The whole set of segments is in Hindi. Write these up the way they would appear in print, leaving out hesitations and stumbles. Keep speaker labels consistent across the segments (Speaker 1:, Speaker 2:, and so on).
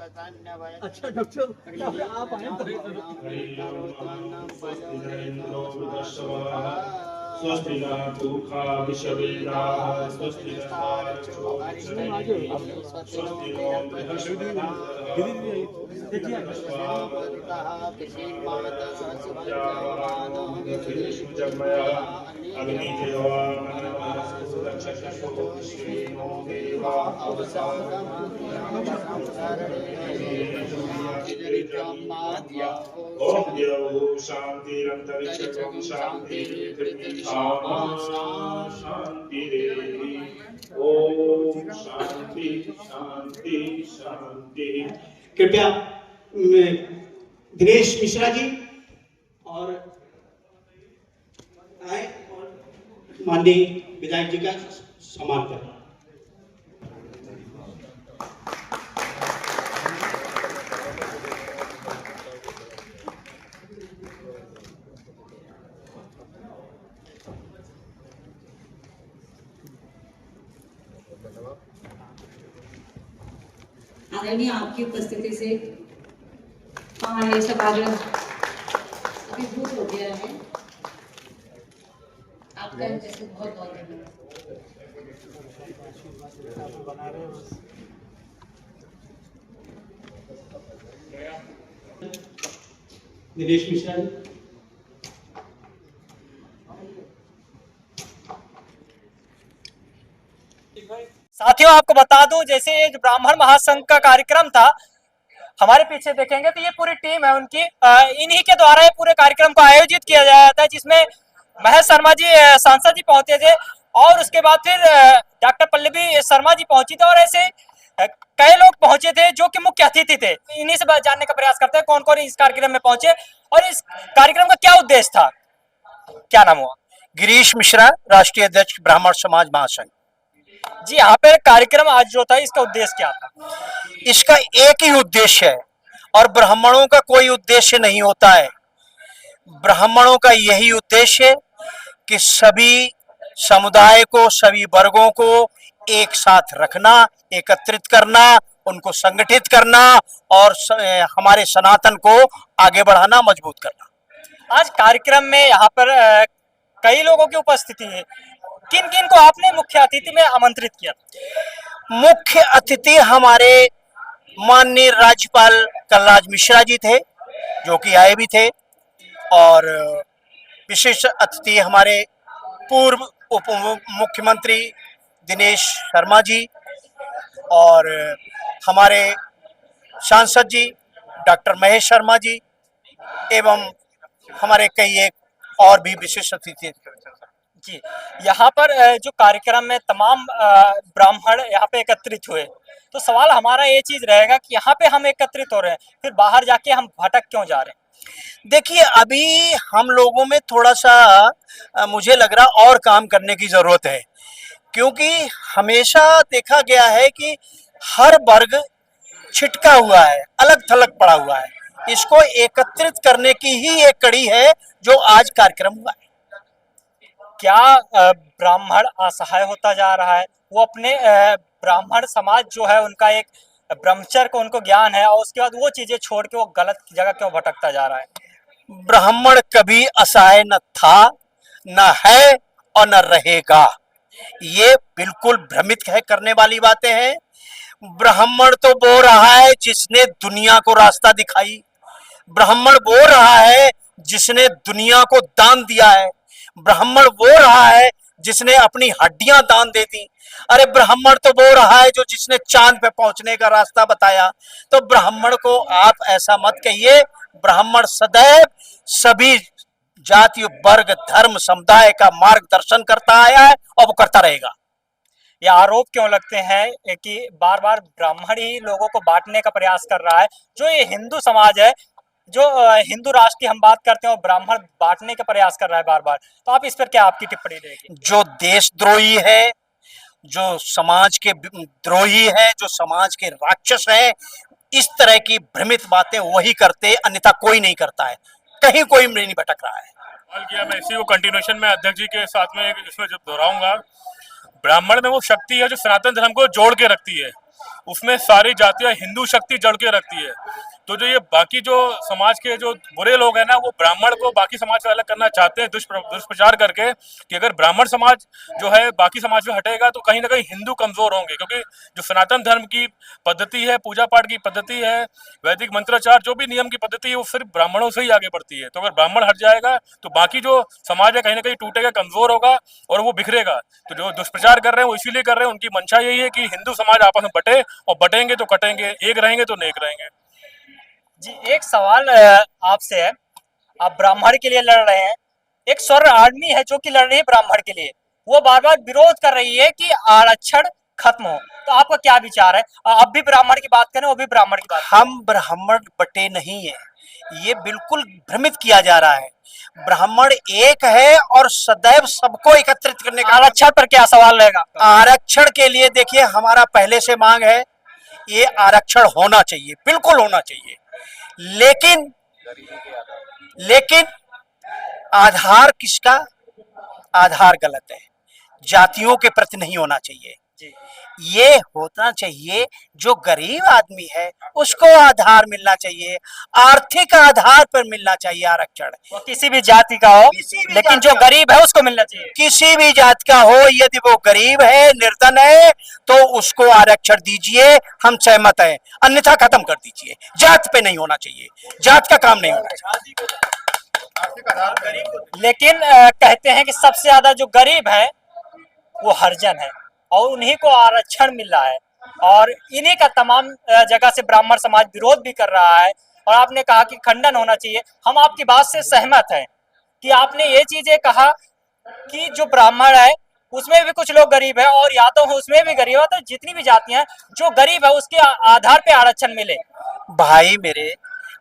Speaker 1: अच्छा डॉक्टर आप आए
Speaker 2: स्वस्ति न पूषा विश्ववेदाः स्वस्ति नस्तार्क्ष्यो अरिष्टनेमिः स्वस्ति नो बृहस्पतिर्देवेषु जगमया अग्निदेवा सुरक्षको श्रीनो देवा ओम देव शांतिरंतरिक्षं शांति शांति ओम शांति शांति शांति।
Speaker 1: कृपया दिनेश मिश्रा जी और आए और माननीय विधायक जी का सम्मान करें।
Speaker 3: आदरणीय आपकी उपस्थिति से हमारे सभागृह अभिभूत हो गया है। आपका जैसे बहुत बहुत धन्यवाद।
Speaker 1: दिनेश मिश्रा जी।
Speaker 4: साथियों आपको बता दूं, जैसे ये जो ब्राह्मण महासंघ का कार्यक्रम था, हमारे पीछे देखेंगे तो ये पूरी टीम है उनकी, इन्हीं के द्वारा ये पूरे कार्यक्रम को आयोजित किया जाता था, जिसमें महेश शर्मा जी सांसद जी पहुंचे थे और उसके बाद फिर डॉक्टर पल्लवी शर्मा जी पहुंची थी और ऐसे कई लोग पहुंचे थे जो कि मुख्य अतिथि थे। इन्हीं से जानने का प्रयास करते हैं कौन कौन इस कार्यक्रम में पहुंचे और इस कार्यक्रम का क्या उद्देश्य था। क्या नाम हुआ?
Speaker 5: गिरीश मिश्रा, राष्ट्रीय अध्यक्ष ब्राह्मण समाज महासंघ।
Speaker 4: जी, यहाँ पे कार्यक्रम आज जो था इसका उद्देश्य क्या था?
Speaker 5: इसका एक ही उद्देश्य है और ब्राह्मणों का कोई उद्देश्य नहीं होता है। ब्राह्मणों का यही उद्देश्य है कि सभी समुदाय को, सभी वर्गों को एक साथ रखना, एकत्रित करना, उनको संगठित करना और हमारे सनातन को आगे बढ़ाना, मजबूत करना।
Speaker 4: आज कार्यक्रम में यहाँ पर कई लोगों की उपस्थिति है। किन किन को आपने मुख्य अतिथि में आमंत्रित किया?
Speaker 5: मुख्य अतिथि हमारे माननीय राज्यपाल कलराज मिश्रा जी थे, जो कि आए भी थे, और विशेष अतिथि हमारे पूर्व उप मुख्यमंत्री दिनेश शर्मा जी और हमारे सांसद जी डॉक्टर महेश शर्मा जी एवं हमारे कई एक और भी विशेष अतिथि।
Speaker 4: जी, यहाँ पर जो कार्यक्रम में तमाम ब्राह्मण यहाँ पे एकत्रित हुए, तो सवाल हमारा ये चीज रहेगा कि यहाँ पे हम एकत्रित हो रहे हैं, फिर बाहर जाके हम भटक क्यों जा रहे हैं?
Speaker 5: देखिए, अभी हम लोगों में थोड़ा सा मुझे लग रहा और काम करने की जरूरत है, क्योंकि हमेशा देखा गया है कि हर वर्ग छिटका हुआ है, अलग थलग पड़ा हुआ है। इसको एकत्रित करने की ही एक कड़ी है जो आज कार्यक्रम हुआ है।
Speaker 4: क्या ब्राह्मण असहाय होता जा रहा है? वो अपने ब्राह्मण समाज जो है उनका एक ब्रह्मचर्य को उनको ज्ञान है और उसके बाद वो चीजें छोड़ के वो गलत जगह क्यों भटकता जा रहा है?
Speaker 5: ब्राह्मण कभी असहाय न था, न है और न रहेगा। ये बिल्कुल भ्रमित करने वाली बातें हैं। ब्राह्मण तो वो रहा है जिसने दुनिया को रास्ता दिखाई। ब्राह्मण वो रहा है जिसने दुनिया को दान दिया है। ब्राह्मण वो रहा है जिसने अपनी हड्डियां दान दे दी। अरे ब्राह्मण तो वो रहा है जो जिसने चांद पे पहुंचने का रास्ता बताया। तो ब्राह्मण को आप ऐसा मत कहिए। ब्राह्मण सदैव सभी जाति, वर्ग, धर्म, समुदाय का मार्गदर्शन करता आया है और वो करता रहेगा।
Speaker 4: ये आरोप क्यों लगते हैं कि बार बार ब्राह्मण ही लोगों को बांटने का प्रयास कर रहा है? जो ये हिंदू समाज है, जो हिंदू राष्ट्र की हम बात करते हैं, ब्राह्मण बांटने का प्रयास कर रहा है बार बार। तो आप इस पर क्या आपकी टिप्पणी रहेगी?
Speaker 5: जो देशद्रोही है, जो समाज के द्रोही है, जो समाज के राक्षस है, इस तरह की भ्रमित बातें वही करते, अन्यथा कोई नहीं करता है। कहीं कोई नहीं भटक रहा है।
Speaker 2: मैं इसी को कंटिन्यूएशन में अध्यक्ष जी के साथ में इसमें जब दोहराऊंगा, ब्राह्मण में वो शक्ति है जो सनातन धर्म को जोड़ के रखती है। उसमें सारी जातियां हिंदू शक्ति जड़ के रखती है। तो जो ये बाकी जो समाज के जो बुरे लोग हैं ना, वो ब्राह्मण को बाकी समाज से अलग करना चाहते हैं दुष्प्रचार करके, कि अगर ब्राह्मण समाज जो है बाकी समाज से हटेगा तो कहीं ना कहीं हिंदू कमजोर होंगे, क्योंकि जो सनातन धर्म की पद्धति है, पूजा पाठ की पद्धति है, वैदिक मंत्राचार जो भी नियम की पद्धति है, वो सिर्फ ब्राह्मणों से ही आगे बढ़ती है। तो अगर ब्राह्मण हट जाएगा तो बाकी जो समाज है कहीं ना कहीं टूटेगा, कमजोर होगा और वो बिखरेगा। तो जो दुष्प्रचार कर रहे हैं वो इसीलिए कर रहे हैं, उनकी मंशा यही है कि हिंदू समाज आपस में बटे, और बटेंगे तो कटेंगे, एक रहेंगे तो नेक रहेंगे।
Speaker 4: जी, एक सवाल आपसे है। आप ब्राह्मण के लिए लड़ रहे हैं, एक स्वर्ण आर्मी है जो कि लड़ रही है ब्राह्मण के लिए, वो बार बार विरोध कर रही है कि आरक्षण खत्म हो। तो आपका क्या विचार है? अब भी ब्राह्मण की बात करें, वो भी ब्राह्मण की बात
Speaker 5: हम ब्राह्मण बटे नहीं है, ये बिल्कुल भ्रमित किया जा रहा है। ब्राह्मण एक है और सदैव सबको एकत्रित करने का।
Speaker 4: आरक्षण पर क्या सवाल रहेगा?
Speaker 5: आरक्षण के लिए देखिए, हमारा पहले से मांग है, ये आरक्षण होना चाहिए, बिल्कुल होना चाहिए, लेकिन आधार किसका? आधार गलत है, जातियों के प्रति नहीं होना चाहिए।
Speaker 4: जी,
Speaker 5: ये होना चाहिए जो गरीब आदमी है उसको आधार मिलना चाहिए, आर्थिक आधार पर मिलना चाहिए आरक्षण।
Speaker 4: वो किसी भी जाति का हो,
Speaker 5: किसी भी
Speaker 4: लेकिन
Speaker 5: जाति
Speaker 4: जो
Speaker 5: का।
Speaker 4: गरीब है उसको मिलना चाहिए।
Speaker 5: किसी भी जात का हो, यदि वो गरीब है, निर्धन है, तो उसको आरक्षण दीजिए, हम सहमत हैं, अन्यथा खत्म कर दीजिए। जात पे नहीं होना चाहिए, जात का काम नहीं होना चाहिए।
Speaker 4: लेकिन कहते हैं कि सबसे ज्यादा जो गरीब है वो हरिजन है, और उन्हीं को आरक्षण मिल रहा है, और इन्हीं का तमाम जगह से ब्राह्मण समाज विरोध भी कर रहा है। और आपने कहा कि खंडन होना चाहिए, हम आपकी बात से सहमत हैं कि आपने ये चीजें कहा कि जो ब्राह्मण है उसमें भी कुछ लोग गरीब है, और या तो उसमें भी गरीब है, तो जितनी भी जातियां हैं जो गरीब है उसके आधार पे आरक्षण मिले।
Speaker 5: भाई मेरे,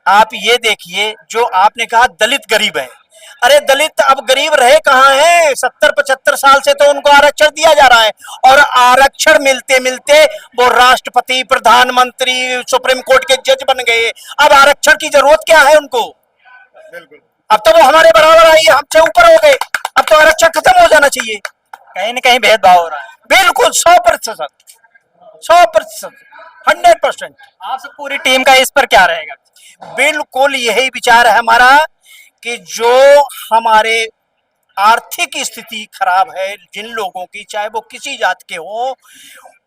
Speaker 5: आप ये देखिए, जो आपने कहा दलित गरीब है, अरे दलित अब गरीब रहे कहाँ हैं? 70-75 साल से तो उनको आरक्षण दिया जा रहा है, और आरक्षण मिलते मिलते वो राष्ट्रपति, प्रधानमंत्री, सुप्रीम कोर्ट के जज बन गए। अब आरक्षण की जरूरत क्या है उनको? अब तो वो हमारे बराबर आई, हमसे ऊपर हो गए, अब तो आरक्षण खत्म हो जाना चाहिए।
Speaker 4: कहीं ना कहीं भेदभाव हो रहा है।
Speaker 5: बिल्कुल 100%, 100%, 100%।
Speaker 4: आप सब पूरी टीम का इस पर क्या रहेगा?
Speaker 5: बिल्कुल यही विचार है हमारा कि जो हमारे आर्थिक स्थिति खराब है, जिन लोगों की, चाहे वो किसी जात के हो,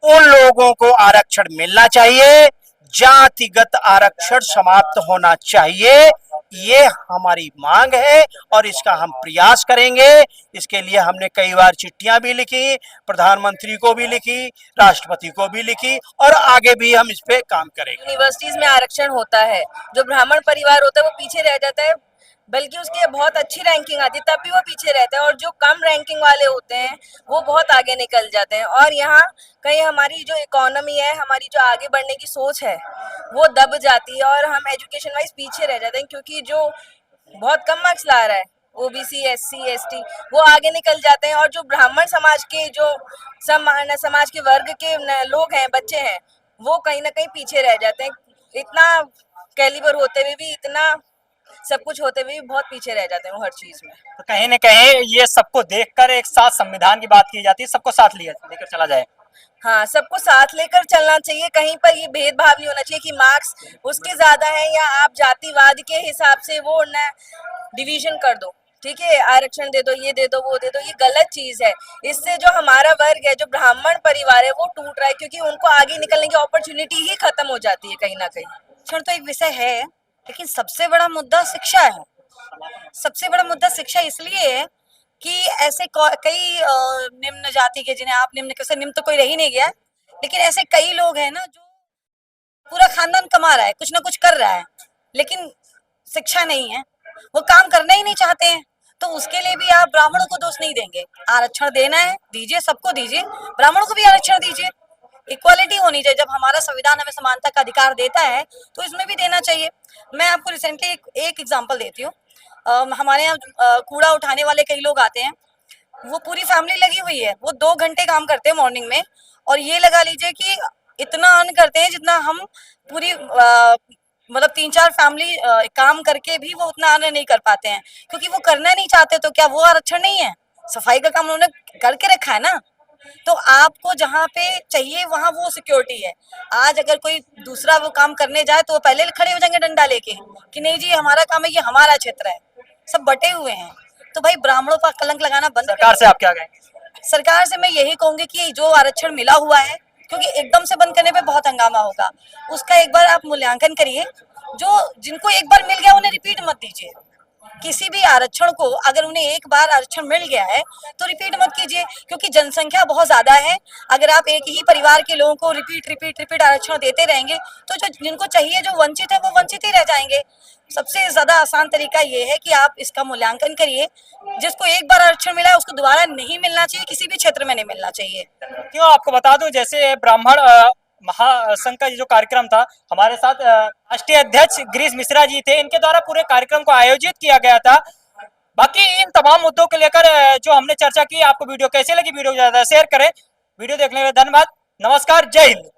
Speaker 5: उन लोगों को आरक्षण मिलना चाहिए, जातिगत आरक्षण समाप्त होना चाहिए। ये हमारी मांग है और इसका हम प्रयास करेंगे। इसके लिए हमने कई बार चिट्ठियां भी लिखी, प्रधानमंत्री को भी लिखी, राष्ट्रपति को भी लिखी, और आगे भी हम इस पे काम करेंगे।
Speaker 6: यूनिवर्सिटीज में आरक्षण होता है, जो ब्राह्मण परिवार होता है वो पीछे रह जाता है, बल्कि उसकी बहुत अच्छी रैंकिंग आती है तब भी वो पीछे रहता है, और जो कम रैंकिंग वाले होते हैं वो बहुत आगे निकल जाते हैं। और यहाँ कहीं हमारी जो इकोनॉमी है, हमारी जो आगे बढ़ने की सोच है वो दब जाती है, और हम एजुकेशन वाइज पीछे रह जाते हैं, क्योंकि जो बहुत कम मार्क्स ला रहा है ओबीसी, एससी, एसटी, वो आगे निकल जाते हैं। और जो ब्राह्मण समाज के, जो समाज के वर्ग के लोग हैं, बच्चे हैं, वो कहीं ना कहीं पीछे रह जाते हैं। इतना कैलिबर होते हुए भी, इतना सब कुछ होते हुए भी बहुत पीछे रह जाते हैं वो हर चीज में।
Speaker 4: तो कहीं न कहीं ये सबको देखकर एक साथ संविधान की बात की जाती है, सबको साथ लेकर चला जाए।
Speaker 6: हाँ, सबको साथ लेकर चलना चाहिए, कहीं पर ये भेदभाव नहीं होना चाहिए कि मार्क्स उसके ज्यादा है या आप जातिवाद के हिसाब से वो न डिवीजन कर दो, ठीक है, आरक्षण दे दो, ये दे दो, वो दे दो, ये गलत चीज है। इससे जो हमारा वर्ग है, जो ब्राह्मण परिवार है, वो टूट रहा है, क्योंकि उनको आगे निकलने की अपॉर्चुनिटी ही खत्म हो जाती है कहीं ना कहीं।
Speaker 7: आरक्षण तो एक विषय है, लेकिन सबसे बड़ा मुद्दा शिक्षा है। सबसे बड़ा मुद्दा शिक्षा इसलिए है कि ऐसे कई निम्न जाति के, जिन्हें आप निम्न कैसे, निम्न तो कोई रह ही नहीं गया, लेकिन ऐसे कई लोग हैं ना, जो पूरा खानदान कमा रहा है, कुछ ना कुछ कर रहा है, लेकिन शिक्षा नहीं है, वो काम करना ही नहीं चाहते हैं। तो उसके लिए भी आप ब्राह्मणों को दोष नहीं देंगे। आरक्षण देना है, दीजिए, सबको दीजिए, ब्राह्मणों को भी आरक्षण दीजिए। इक्वालिटी होनी चाहिए। जब हमारा संविधान हमें समानता का अधिकार देता है तो इसमें भी देना चाहिए। मैं आपको रिसेंटली एक एग्जांपल देती हूँ। हमारे यहाँ कूड़ा उठाने वाले कई लोग आते हैं, वो पूरी फैमिली लगी हुई है, वो 2 घंटे काम करते हैं मॉर्निंग में, और ये लगा लीजिए कि इतना अर्न करते हैं जितना हम पूरी मतलब 3-4 फैमिली काम करके भी वो उतना अर्न नहीं कर पाते हैं, क्योंकि वो करना नहीं चाहते। तो क्या वो आरक्षण नहीं है? सफाई का काम उन्होंने करके रखा है ना, तो आपको जहाँ पे चाहिए वहाँ वो सिक्योरिटी है। आज अगर कोई दूसरा वो काम करने जाए तो वो पहले खड़े हो जाएंगे डंडा लेके कि नहीं जी हमारा काम है, ये हमारा क्षेत्र है। सब बटे हुए हैं, तो भाई ब्राह्मणों पर कलंक लगाना बंद
Speaker 4: सरकार से आप क्या कहेंगे?
Speaker 7: सरकार से मैं यही कहूंगी कि जो आरक्षण मिला हुआ है, क्योंकि एकदम से बंद करने पे बहुत हंगामा होगा, उसका एक बार आप मूल्यांकन करिए। जो जिनको एक बार मिल गया उन्हें रिपीट मत दीजिए। किसी भी आरक्षण को अगर उन्हें एक बार आरक्षण मिल गया है तो रिपीट मत कीजिए, क्योंकि जनसंख्या बहुत ज्यादा है। अगर आप एक ही परिवार के लोगों को रिपीट आरक्षण देते रहेंगे तो जो जिनको चाहिए, जो वंचित है, वो वंचित ही रह जाएंगे। सबसे ज्यादा आसान तरीका ये है कि आप इसका मूल्यांकन करिए। जिसको एक बार आरक्षण मिला है उसको दोबारा नहीं मिलना चाहिए, किसी भी क्षेत्र में नहीं मिलना चाहिए।
Speaker 4: क्यों आपको बता दूं, जैसे ब्राह्मण महासंघ का जो कार्यक्रम था, हमारे साथ राष्ट्रीय अध्यक्ष गिरीश मिश्रा जी थे, इनके द्वारा पूरे कार्यक्रम को आयोजित किया गया था। बाकी इन तमाम मुद्दों को लेकर जो हमने चर्चा की, आपको वीडियो कैसे लगी, वीडियो को ज्यादा शेयर करें। वीडियो देखने के लिए धन्यवाद, नमस्कार, जय हिंद।